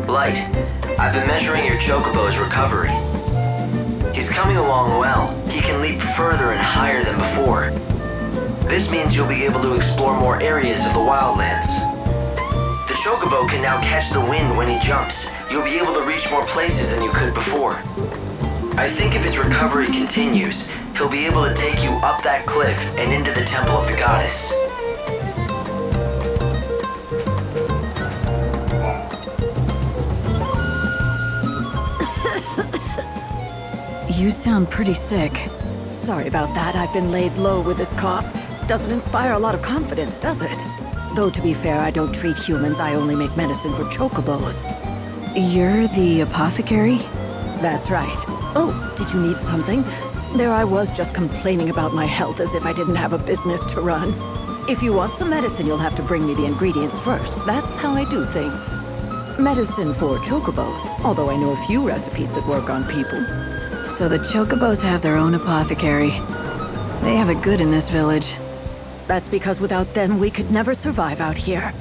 Light, I've been measuring your Chocobo's recovery. He's coming along well. He can leap further and higher than before. This means you'll be able to explore more areas of the Wildlands. The Chocobo can now catch the wind when he jumps. You'll be able to reach more places than you could before. I think if his recovery continues, he'll be able to take you up that cliff and into the Temple of the Goddess. You sound pretty sick. Sorry about that. I've been laid low with this cough. Doesn't inspire a lot of confidence, does it? Though to be fair, I don't treat humans. I only make medicine for chocobos. You're the apothecary? That's right. Oh, did you need something? There I was just complaining about my health as if I didn't have a business to run. If you want some medicine, you'll have to bring me the ingredients first. That's how I do things. Medicine for chocobos, although I know a few recipes that work on people. So the Chocobos have their own apothecary. They have it good in this village. That's because without them, we could never survive out here.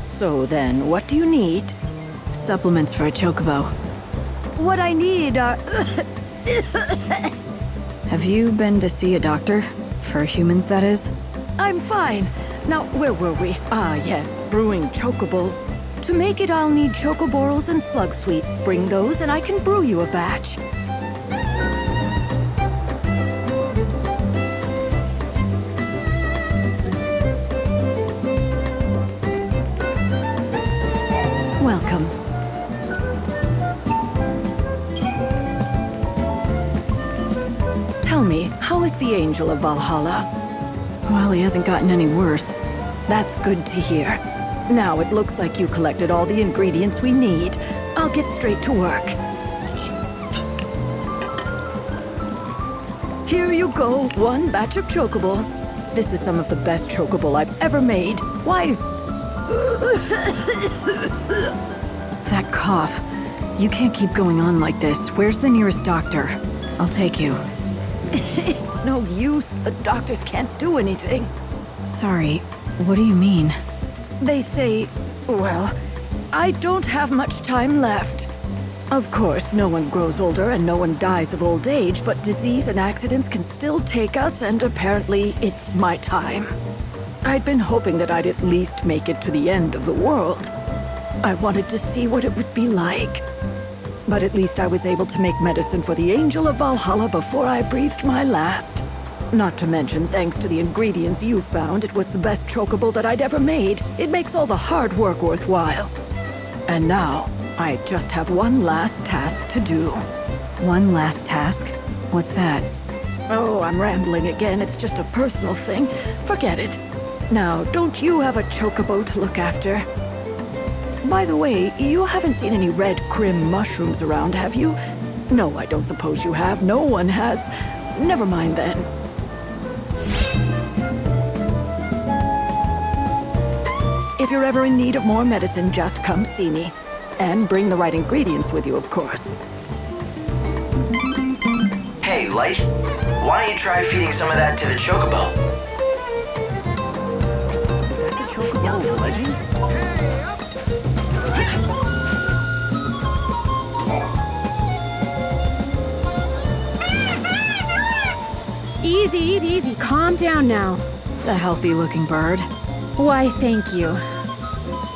So then, what do you need? Supplements for a Chocobo. What I need are... Have you been to see a doctor? For humans, that is? I'm fine. Now, where were we? Ah, yes, brewing Chocobo. To make it, I'll need Chocoborals and Slug Sweets. Bring those and I can brew you a batch. Welcome. Tell me, how is the Angel of Valhalla? Well, he hasn't gotten any worse. That's good to hear. Now it looks like you collected all the ingredients we need. I'll get straight to work. Here you go, one batch of Chocobo. This is some of the best Chocobo I've ever made. Why? That cough. You can't keep going on like this. Where's the nearest doctor? I'll take you. It's no use. The doctors can't do anything. Sorry, what do you mean? They say, well, I don't have much time left. Of course, no one grows older and no one dies of old age, but disease and accidents can still take us, and apparently it's my time. I'd been hoping that I'd at least make it to the end of the world. I wanted to see what it would be like. But at least I was able to make medicine for the Angel of Valhalla before I breathed my last. Not to mention, thanks to the ingredients you found, it was the best Chocobo that I'd ever made. It makes all the hard work worthwhile. And now, I just have one last task to do. One last task? What's that? Oh, I'm rambling again. It's just a personal thing. Forget it. Now, don't you have a Chocobo to look after? By the way, you haven't seen any red crim mushrooms around, have you? No, I don't suppose you have. No one has. Never mind then. If you're ever in need of more medicine, just come see me. And bring the right ingredients with you, of course. Hey, Light, why don't you try feeding some of that to the Chocobo? Is that the Chocobo fledging? Easy, easy, easy. Calm down now. It's a healthy-looking bird. Why, thank you.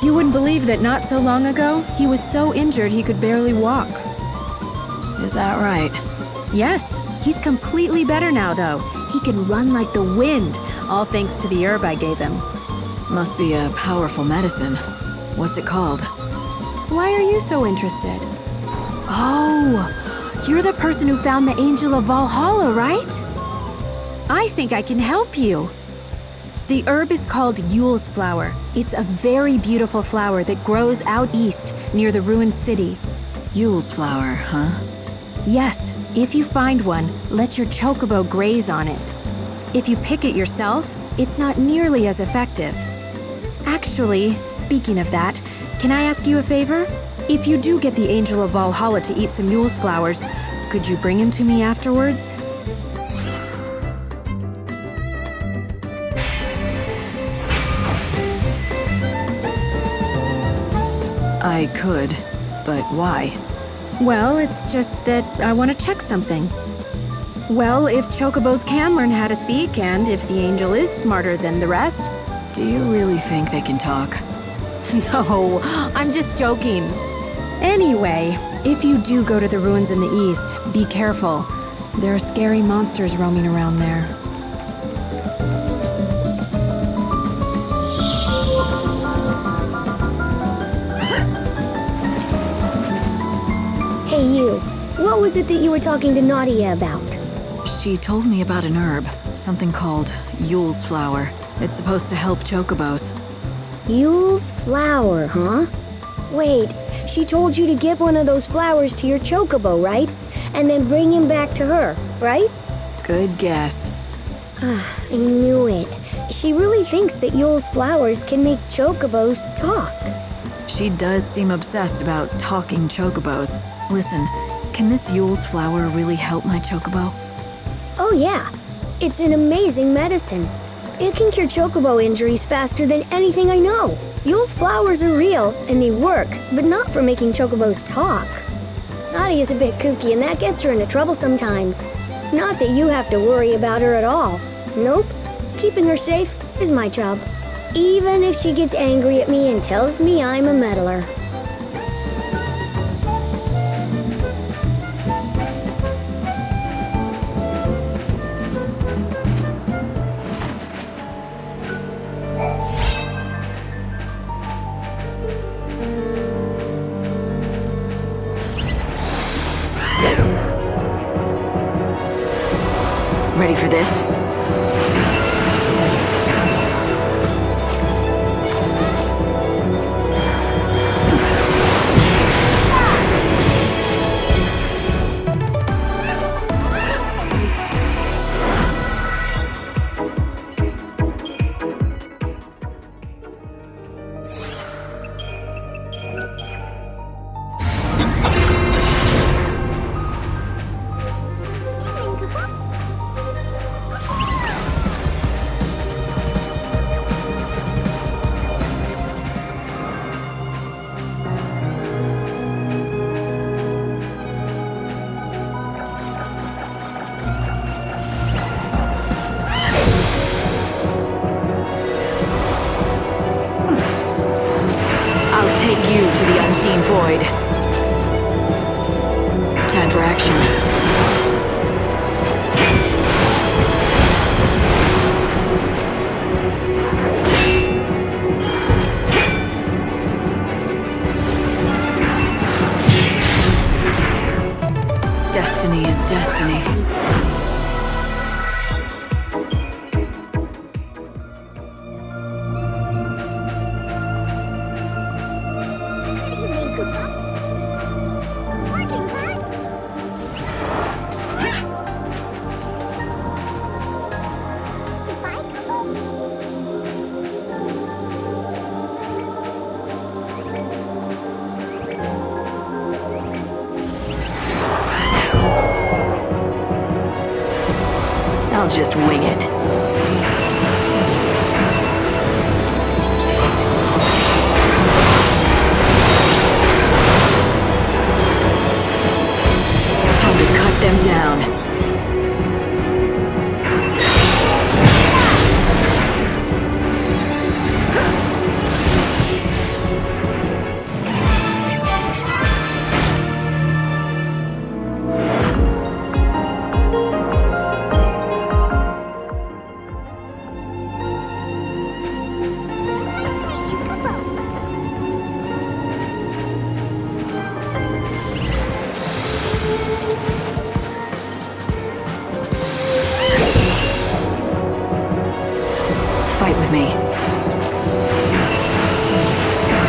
You wouldn't believe that not so long ago, he was so injured he could barely walk. Is that right? Yes, he's completely better now, though. He can run like the wind, all thanks to the herb I gave him. Must be a powerful medicine. What's it called? Why are you so interested? Oh, you're the person who found the Angel of Valhalla, right? I think I can help you. The herb is called Yule's flower. It's a very beautiful flower that grows out east, near the ruined city. Yule's flower, huh? Yes, if you find one, let your Chocobo graze on it. If you pick it yourself, it's not nearly as effective. Actually, speaking of that, can I ask you a favor? If you do get the Angel of Valhalla to eat some Yule's flowers, could you bring him to me afterwards? I could. but why? Well, it's just that I want to check something. Well, if chocobos can learn how to speak, and if the angel is smarter than the rest... Do you really think they can talk? No, I'm just joking. Anyway, if you do go to the ruins in the east, be careful. There are scary monsters roaming around there. Hey you, what was it that you were talking to Nadia about? She told me about an herb, something called Yule's flower. It's supposed to help chocobos. Yule's flower, huh? Wait, she told you to give one of those flowers to your chocobo, right? And then bring him back to her, right? Good guess. I knew it. She really thinks that Yule's flowers can make chocobos talk. She does seem obsessed about talking chocobos. Listen, can this Yule's flower really help my chocobo? Oh yeah, it's an amazing medicine. It can cure chocobo injuries faster than anything I know. Yule's flowers are real, and they work, but not for making chocobos talk. Nadia's a bit kooky, and that gets her into trouble sometimes. Not that you have to worry about her at all. Nope, keeping her safe is my job. Even if she gets angry at me and tells me I'm a meddler. Ready for this? You to the unseen void. Time for action. Destiny is destiny. I'll just wing it. Time to cut them down. Fight with me.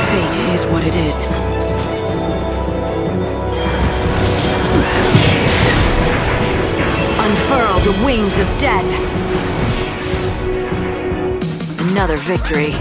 Fate is what it is. Unfurl the wings of death. Another victory.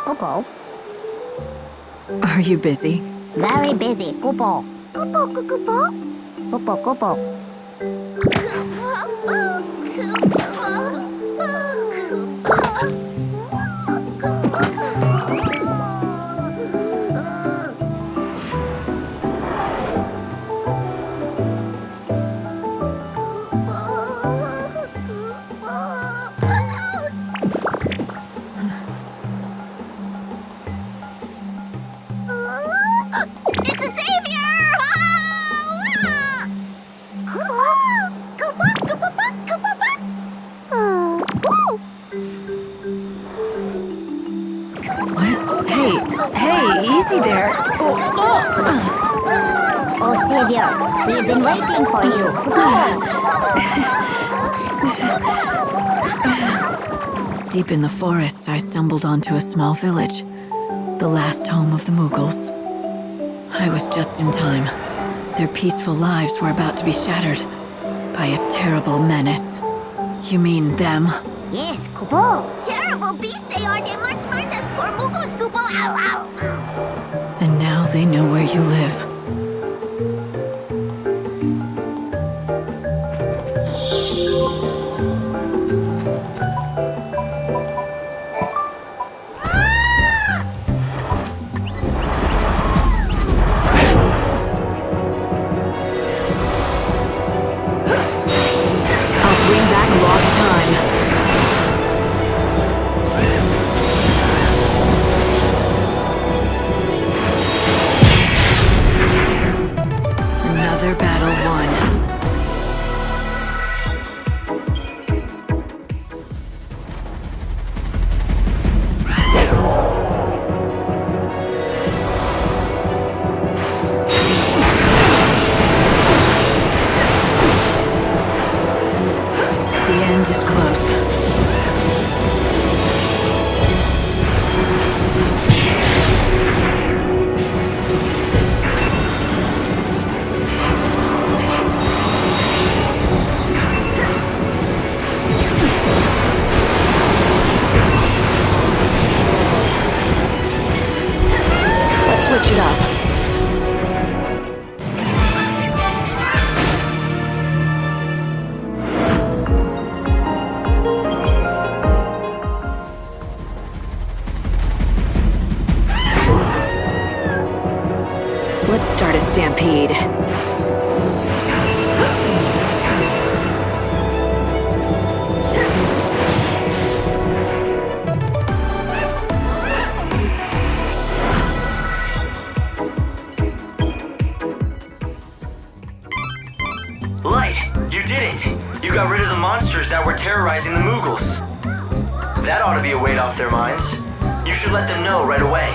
Kupo. Are you busy? Very busy. Kupo. Kupo. It's a savior! What? Hey, easy there. Oh, Savior, we've been waiting for you. Deep in the forest, I stumbled onto a small village, the last home of the Moogles. I was just in time. Their peaceful lives were about to be shattered by a terrible menace. You mean them? Yes, Kupo. Terrible beast they are! They munch us poor Moogles, Kupo! Ow, ow! And now they know where you live. Let's start a stampede. Light, you did it! You got rid of the monsters that were terrorizing the Moogles. That ought to be a weight off their minds. You should let them know right away.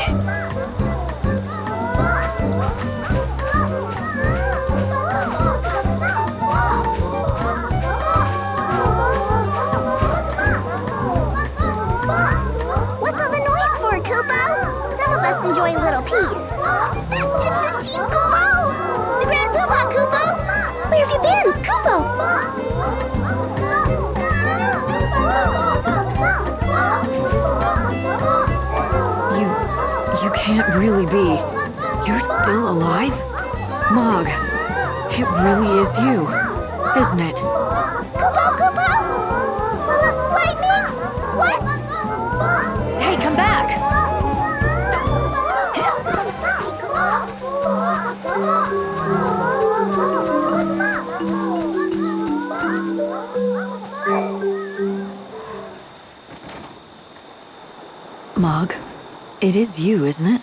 What's all the noise for, Kupo? Some of us enjoy a little peace. It's the Chief Kupo! The Grand Poobah, Kupo! Where have you been, Kupo? You can't really be. You're still alive? Mog, it really is you, isn't it? Kupo! Lightning? What? Hey, come back! Mog, it is you, isn't it?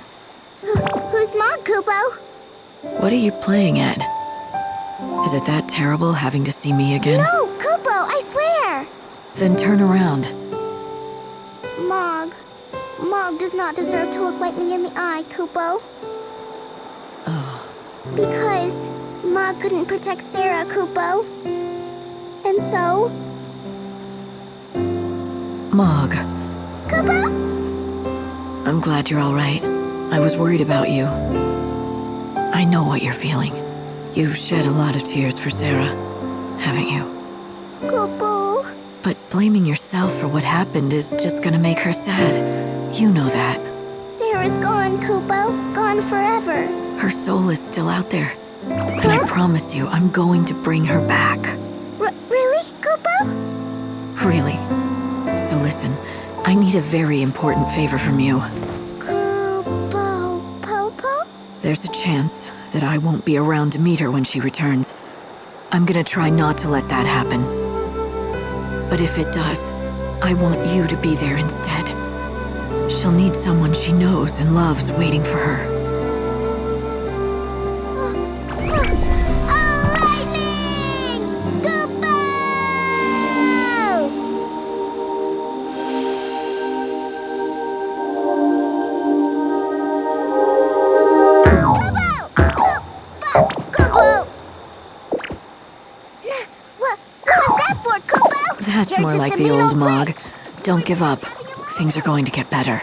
Who's Mog, Kupo? What are you playing at? Is it that terrible having to see me again? No, Kupo, I swear! Then turn around. Mog does not deserve to look lightning in the eye, Kupo. Oh, Because Mog couldn't protect Sarah, Kupo. And so... Mog, Kupo? I'm glad you're all right. I was worried about you. I know what you're feeling. You've shed a lot of tears for Sarah, haven't you? Kupo... But blaming yourself for what happened is just gonna make her sad. You know that. Sarah's gone, Kupo. Gone forever. Her soul is still out there. And I promise you, I'm going to bring her back. Really, Kupo? Really. So listen, I need a very important favor from you. Kupo. Popo? There's a chance that I won't be around to meet her when she returns. I'm gonna try not to let that happen. But if it does, I want you to be there instead. She'll need someone she knows and loves waiting for her. Oh, lightning! Kupo! Kupo! What was that for, Kupo? That's You're more just like a the mean old old Moog. witch. Don't give up. Things are going to get better.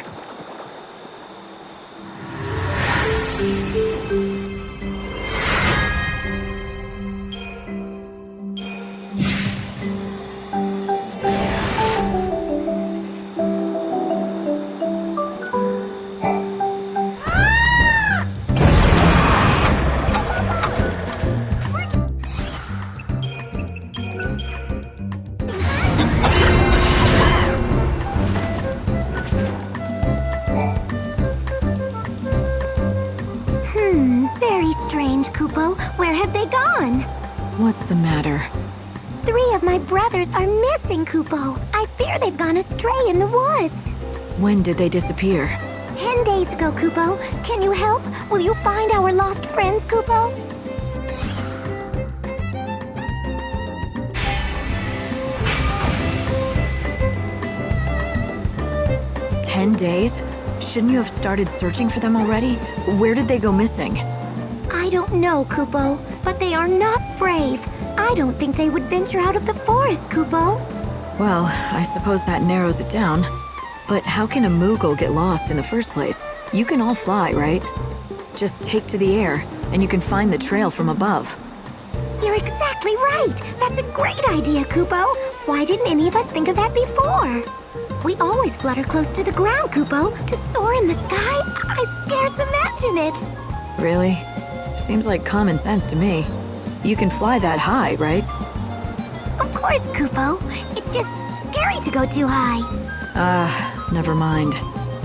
Very strange, Kupo. Where have they gone? What's the matter? 3 of my brothers are missing, Kupo. I fear they've gone astray in the woods. When did they disappear? 10 days ago, Kupo. Can you help? Will you find our lost friends, Kupo? 10 days? Shouldn't you have started searching for them already? Where did they go missing? I don't know, Kupo, but they are not brave. I don't think they would venture out of the forest, Kupo. Well, I suppose that narrows it down. But how can a Moogle get lost in the first place? You can all fly, right? Just take to the air, and you can find the trail from above. You're exactly right. That's a great idea, Kupo. Why didn't any of us think of that before? We always flutter close to the ground, Kupo. To soar in the sky, I scarce imagine it. Really? Seems like common sense to me. You can fly that high, right? Of course, Kupo. It's just scary to go too high. Never mind.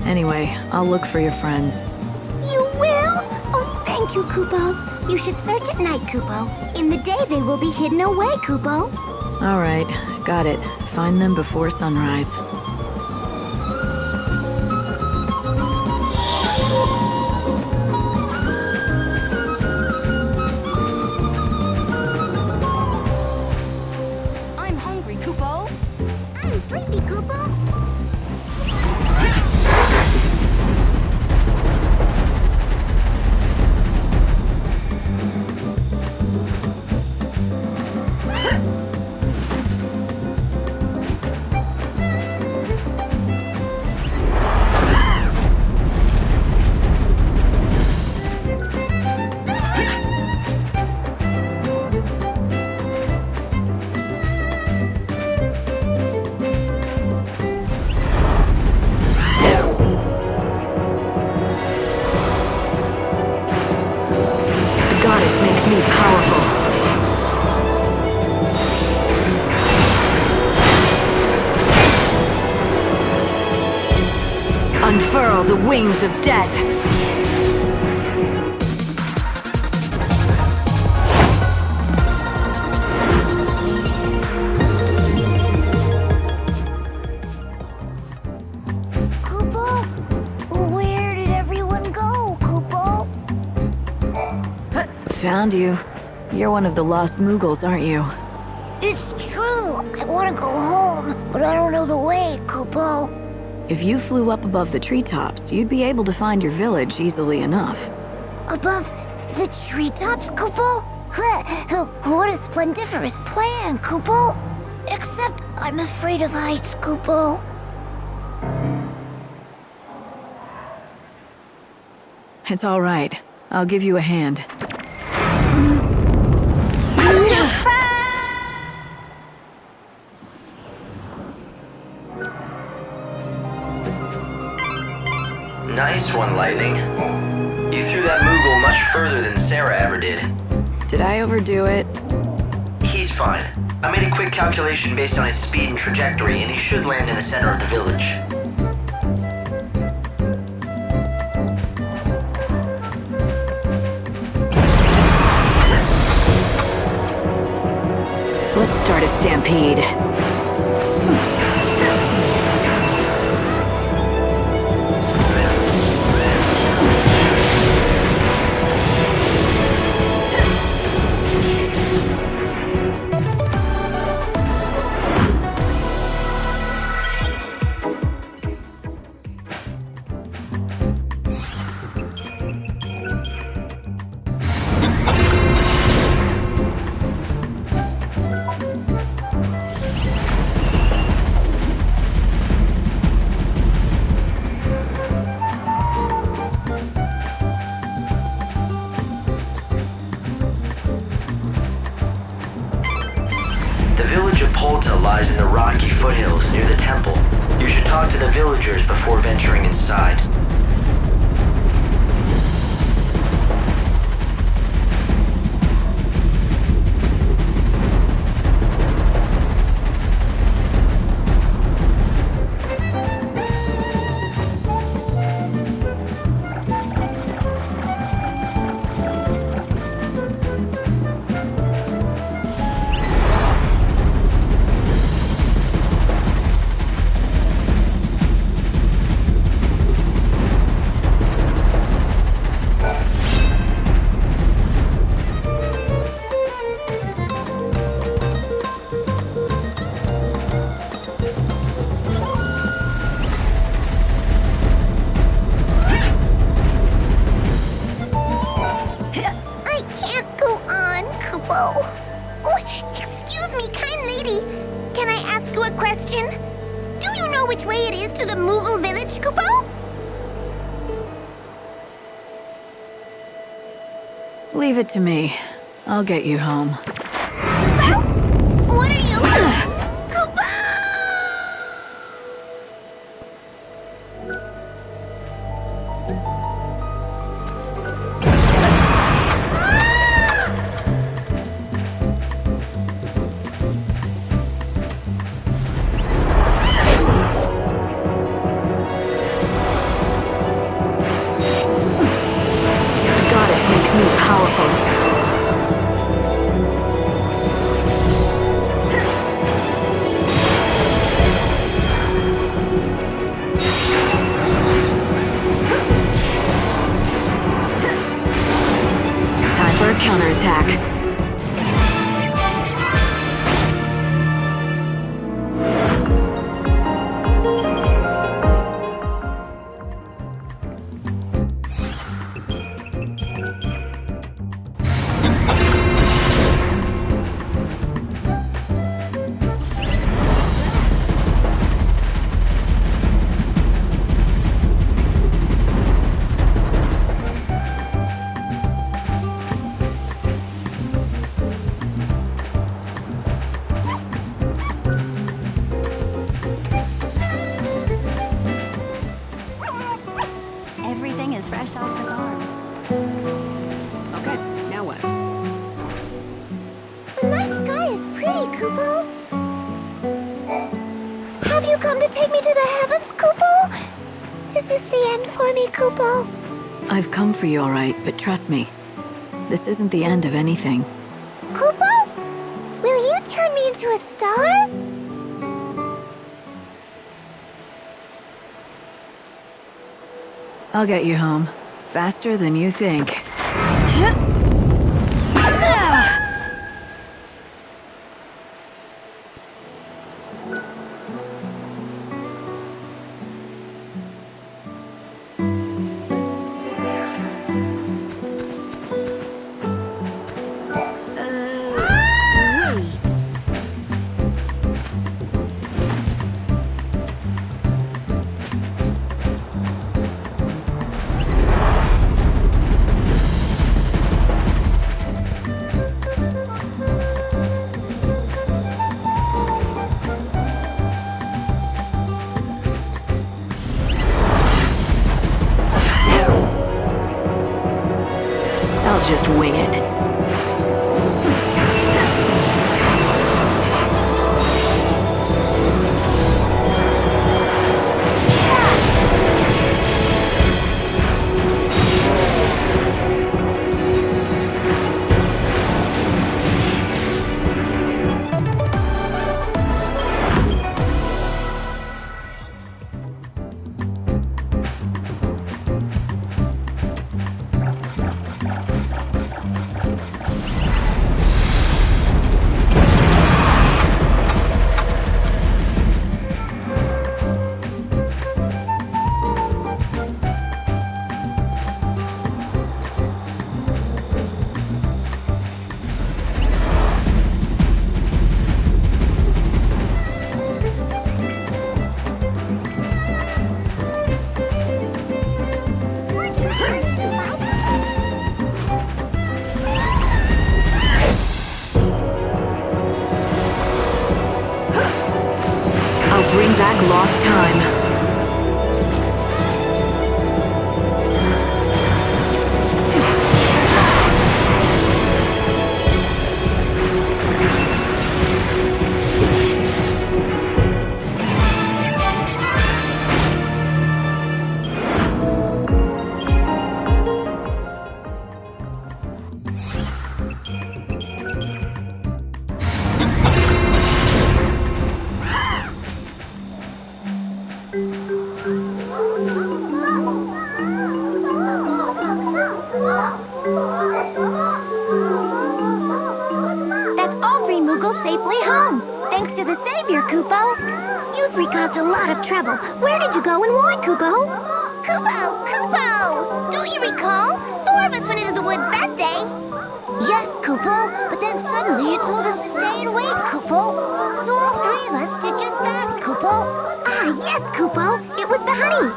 Anyway, I'll look for your friends. You will? Oh, thank you, Kupo. You should search at night, Kupo. In the day, they will be hidden away, Kupo. All right, got it. Find them before sunrise. I'm hungry, Kupo. I'm sleepy, Kupo. The goddess makes me powerful. Unfurl the wings of death. Kupo? Where did everyone go, Kupo? Found you. You're one of the lost Moogles, aren't you? It's true. I want to go home, but I don't know the way, Kupo. If you flew up above the treetops, you'd be able to find your village easily enough. Above the treetops, Kupo? What a splendiferous plan, Kupo. Except I'm afraid of heights, Kupo. It's all right. I'll give you a hand. Nice one, Lightning. You threw that Moogle much further than Sarah ever did. Did I overdo it? He's fine. I made a quick calculation based on his speed and trajectory, and he should land in the center of the village. Let's start a stampede. Lies in the rocky foothills near the temple. You should talk to the villagers before venturing inside. Leave it to me. I'll get you home. What are you? Koopa! Counterattack. I've come for you, all right, but trust me, this isn't the end of anything. Koopa? Will you turn me into a star? I'll get you home. Faster than you think. I'll just wing it. Bring back lost time. That's all three Moogles safely home. Thanks to the Savior, Kupo. You three caused a lot of trouble. Where did you go and why, Kupo? Kupo! Don't you recall? 4 of us went into the woods that day. Yes, Kupo, but then suddenly it told us to stay and wait, Kupo. So all 3 of us did just that, Kupo. Ah, yes, Kupo. It was the honey.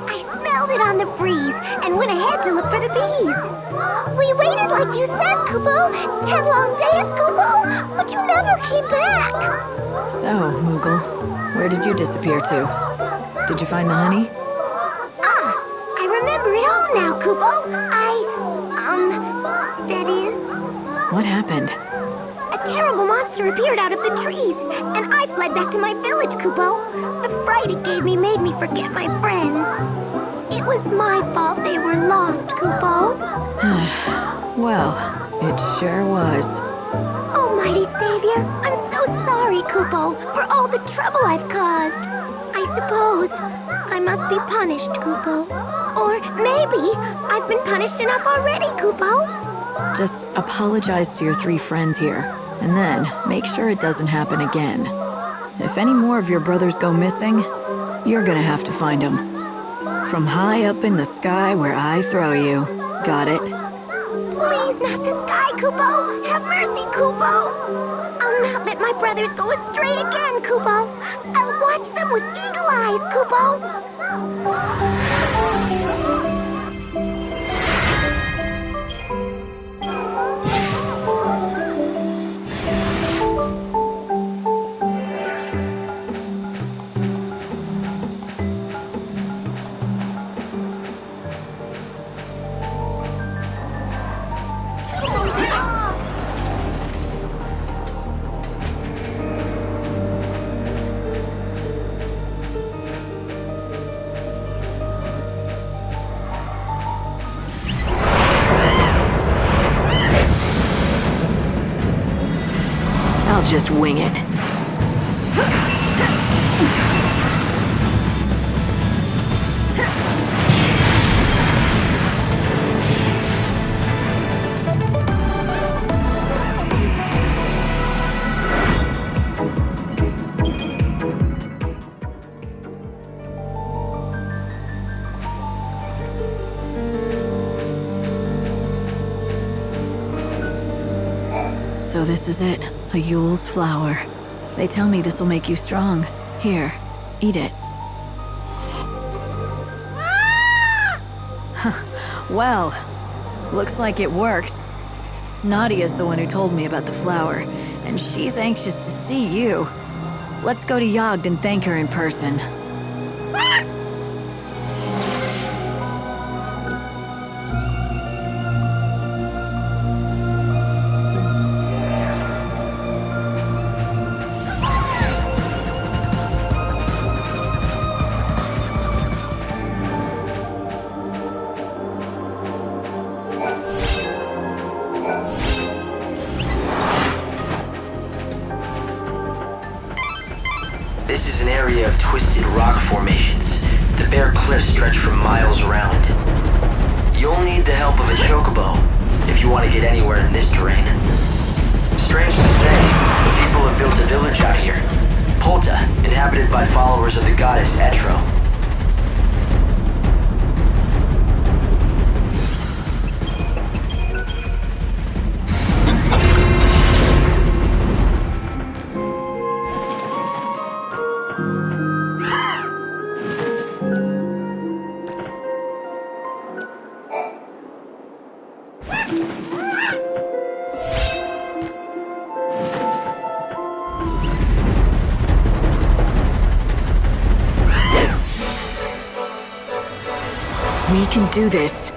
I smelled it on the breeze and went ahead to look for the bees. We waited like you said, Kupo. 10 long days, Kupo, but you never came back. So, Moogle, where did you disappear to? Did you find the honey? Ah, I remember it all now, Kupo. That is... What happened? A terrible monster appeared out of the trees, and I fled back to my village, Kupo. The fright it gave me made me forget my friends. It was my fault they were lost, Kupo. Well, it sure was. Almighty Savior, I'm so sorry, Kupo, for all the trouble I've caused. I suppose I must be punished, Kupo. Or maybe I've been punished enough already, Kupo. Just apologize to your 3 friends here, and then make sure it doesn't happen again. If any more of your brothers go missing, you're gonna have to find them. From high up in the sky where I throw you. Got it? Please, not the sky, Kupo! Have mercy, Kupo! I'll not let my brothers go astray again, Kupo! I'll watch them with eagle eyes, Kupo! I'll just wing it. So this is it, a Yule's flower. They tell me this will make you strong. Here, eat it. Well, looks like it works. Nadia's the one who told me about the flower, and she's anxious to see you. Let's go to Yogd and thank her in person. area of twisted rock formations. The bare cliffs stretch for miles around. You'll need the help of a chocobo if you want to get anywhere in this terrain. Strange to say, people have built a village out here. Polta, inhabited by followers of the goddess Etro. We can do this.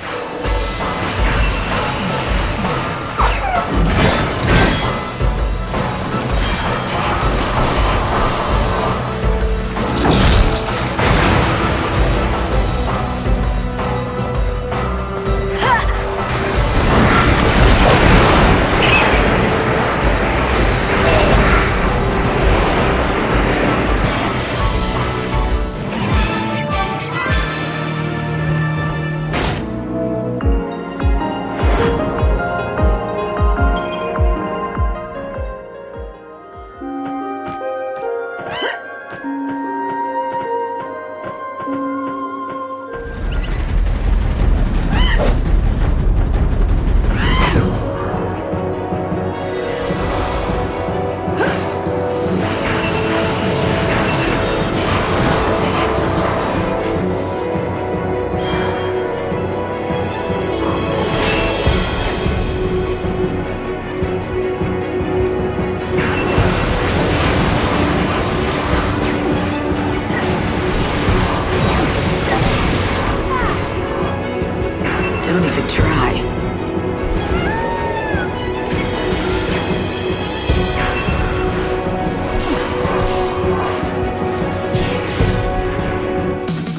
Don't even try.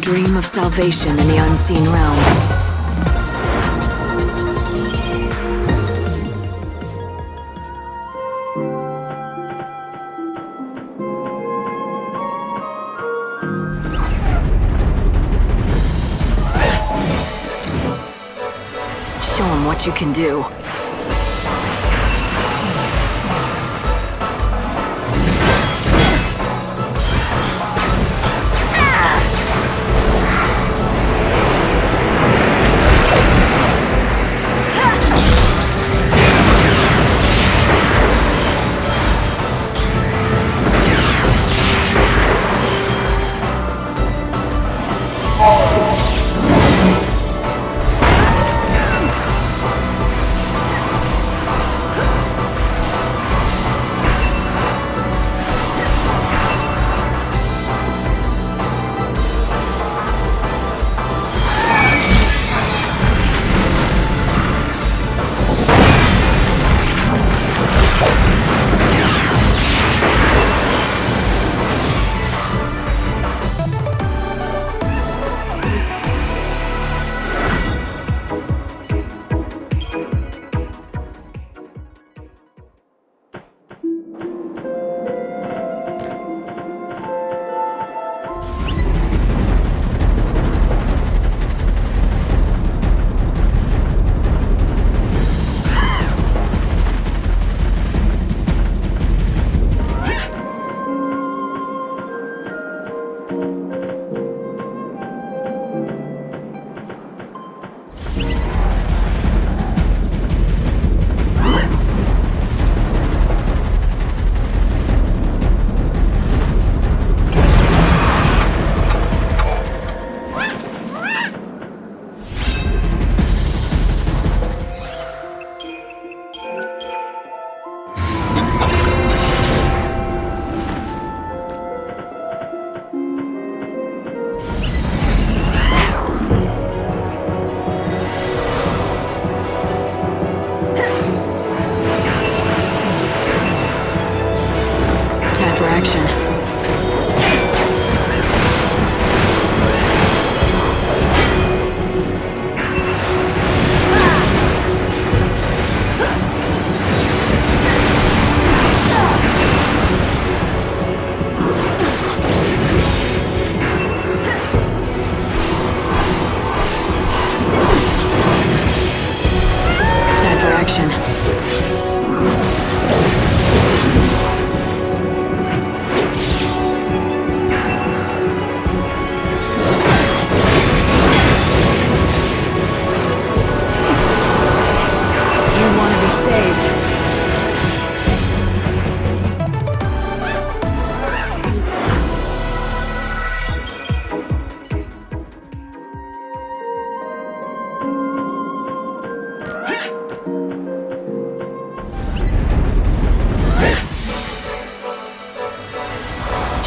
Dream of salvation in the unseen realm. Show 'em what you can do.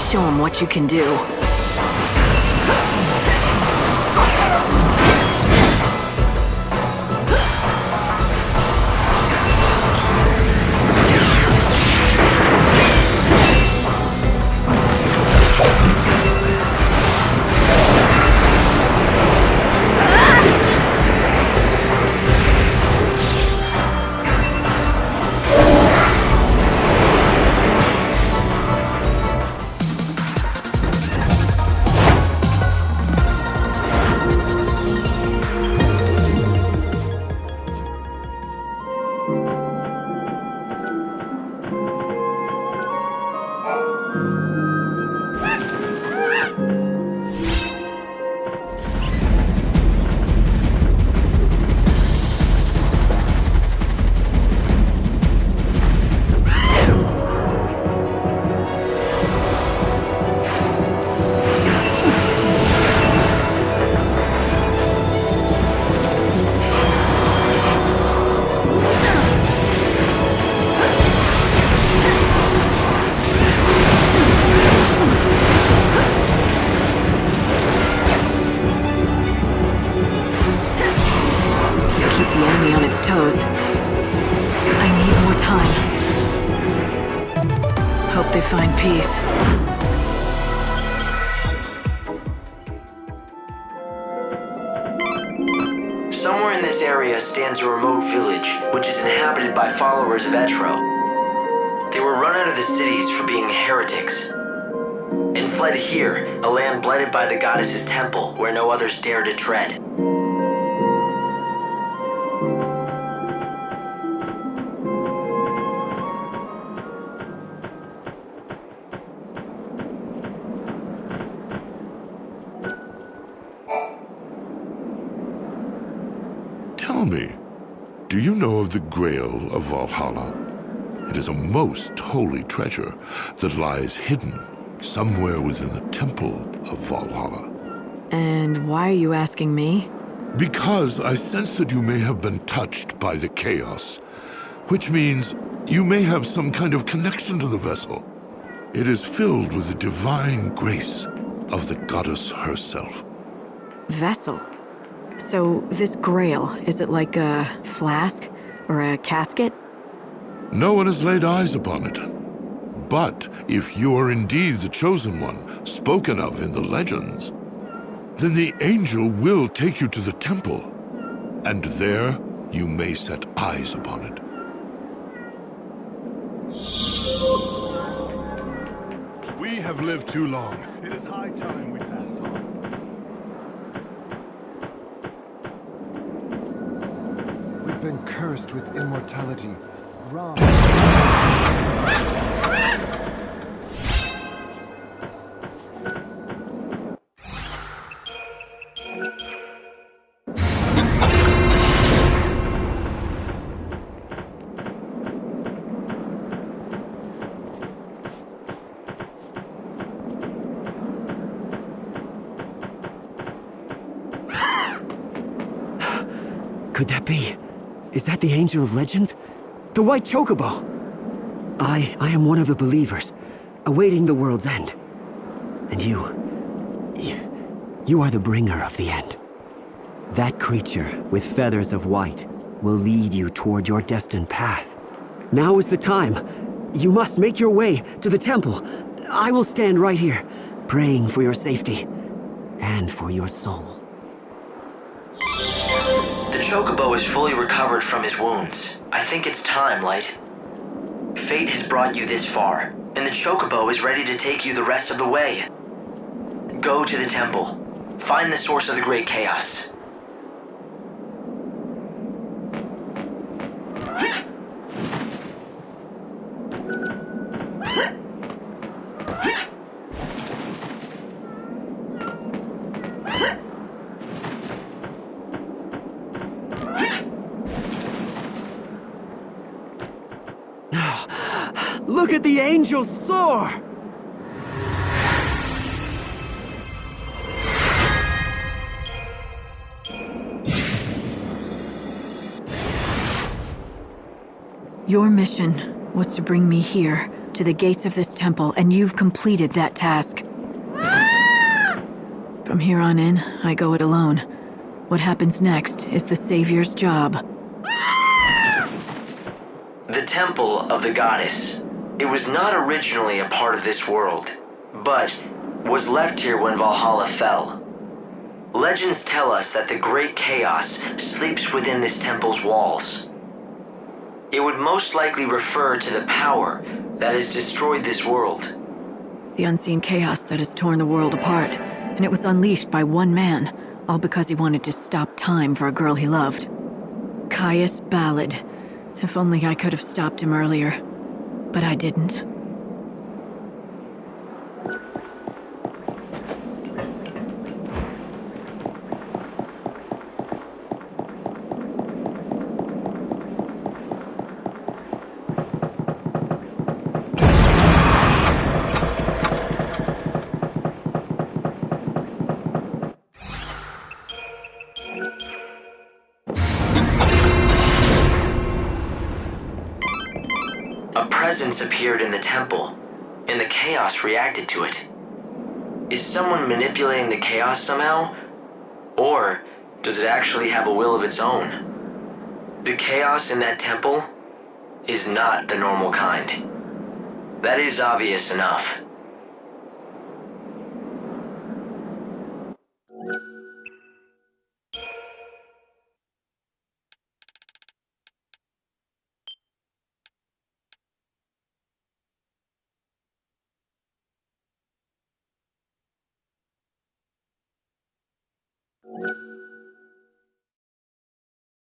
Show him what you can do. Somewhere in this area stands a remote village, which is inhabited by followers of Etro. They were run out of the cities for being heretics, and fled here, a land blighted by the goddess's temple, where no others dare to tread. Tell me, do you know of the Grail of Valhalla? It is a most holy treasure that lies hidden somewhere within the temple of Valhalla. And why are you asking me? Because I sense that you may have been touched by the chaos, which means you may have some kind of connection to the vessel. It is filled with the divine grace of the goddess herself. Vessel? So this grail, is it like a flask or a casket? No one has laid eyes upon it. But if you are indeed the chosen one, spoken of in the legends, then the angel will take you to the temple, and there you may set eyes upon it. We have lived too long. It is high time we passed on. We've been cursed with immortality. Wrong. Could that be? Is that the Angel of Legends? The White Chocobo! I am one of the believers, awaiting the world's end. And you are the bringer of the end. That creature with feathers of white will lead you toward your destined path. Now is the time. You must make your way to the temple. I will stand right here, praying for your safety and for your soul. The Chocobo is fully recovered from his wounds. I think it's time, Light. Fate has brought you this far, and the Chocobo is ready to take you the rest of the way. Go to the temple. Find the source of the great chaos. Look at the angel soar! Your mission was to bring me here, to the gates of this temple, and you've completed that task. From here on in, I go it alone. What happens next is the Savior's job. The Temple of the Goddess. It was not originally a part of this world, but was left here when Valhalla fell. Legends tell us that the Great Chaos sleeps within this temple's walls. It would most likely refer to the power that has destroyed this world. The unseen chaos that has torn the world apart, and it was unleashed by one man, all because he wanted to stop time for a girl he loved. Caius Ballad. If only I could have stopped him earlier. But I didn't. A presence appeared in the temple, and the chaos reacted to it. Is someone manipulating the chaos somehow? Or does it actually have a will of its own? The chaos in that temple is not the normal kind. That is obvious enough. You